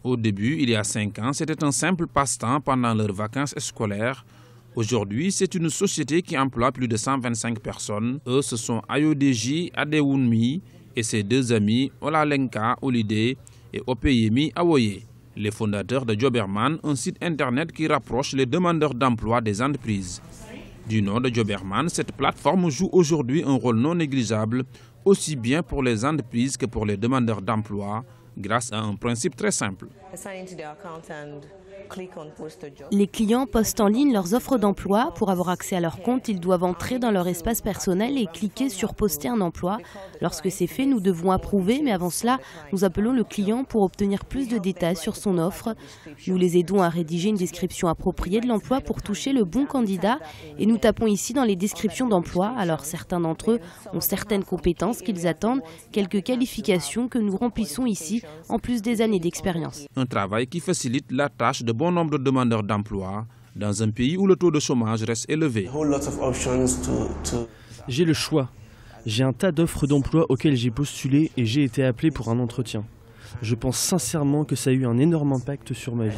Au début, il y a 5 ans, c'était un simple passe-temps pendant leurs vacances scolaires. Aujourd'hui, c'est une société qui emploie plus de 125 personnes. Eux, ce sont Ayodeji Adewunmi et ses 2 amis Olalenka Olide et Opeyemi Awoye, les fondateurs de Joberman, un site internet qui rapproche les demandeurs d'emploi des entreprises. Du nom de Joberman, cette plateforme joue aujourd'hui un rôle non négligeable, aussi bien pour les entreprises que pour les demandeurs d'emploi, grâce à un principe très simple. Les clients postent en ligne leurs offres d'emploi. Pour avoir accès à leur compte, ils doivent entrer dans leur espace personnel et cliquer sur poster un emploi. Lorsque c'est fait, nous devons approuver, mais avant cela, nous appelons le client pour obtenir plus de détails sur son offre. Nous les aidons à rédiger une description appropriée de l'emploi pour toucher le bon candidat et nous tapons ici dans les descriptions d'emploi. Alors certains d'entre eux ont certaines compétences qu'ils attendent, quelques qualifications que nous remplissons ici, en plus des années d'expérience. Un travail qui facilite la tâche de bon nombre de demandeurs d'emploi dans un pays où le taux de chômage reste élevé. J'ai le choix. J'ai un tas d'offres d'emploi auxquelles j'ai postulé et j'ai été appelé pour un entretien. Je pense sincèrement que ça a eu un énorme impact sur ma vie.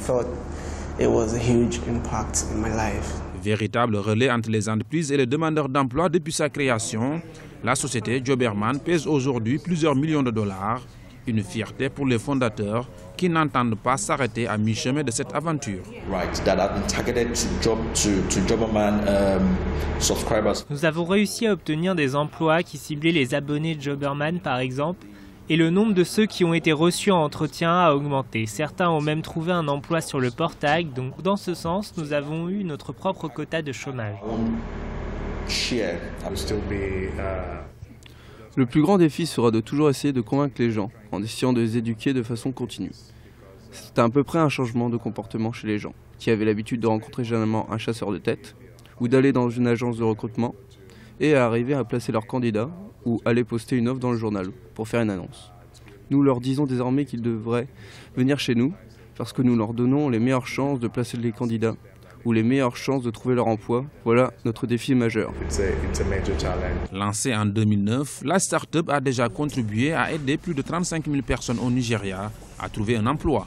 Véritable relais entre les entreprises et les demandeurs d'emploi depuis sa création, la société Joberman pèse aujourd'hui plusieurs millions de dollars. Une fierté pour les fondateurs qui n'entendent pas s'arrêter à mi-chemin de cette aventure. Nous avons réussi à obtenir des emplois qui ciblaient les abonnés de Joberman par exemple, et le nombre de ceux qui ont été reçus en entretien a augmenté. Certains ont même trouvé un emploi sur le portail, donc dans ce sens, nous avons eu notre propre quota de chômage. Le plus grand défi sera de toujours essayer de convaincre les gens, en essayant de les éduquer de façon continue. C'est à peu près un changement de comportement chez les gens, qui avaient l'habitude de rencontrer généralement un chasseur de tête, ou d'aller dans une agence de recrutement, et à arriver à placer leurs candidats, ou aller poster une offre dans le journal, pour faire une annonce. Nous leur disons désormais qu'ils devraient venir chez nous, parce que nous leur donnons les meilleures chances de placer les candidats, ou les meilleures chances de trouver leur emploi. Voilà notre défi majeur. Lancée en 2009, la start-up a déjà contribué à aider plus de 35 000 personnes au Nigeria à trouver un emploi.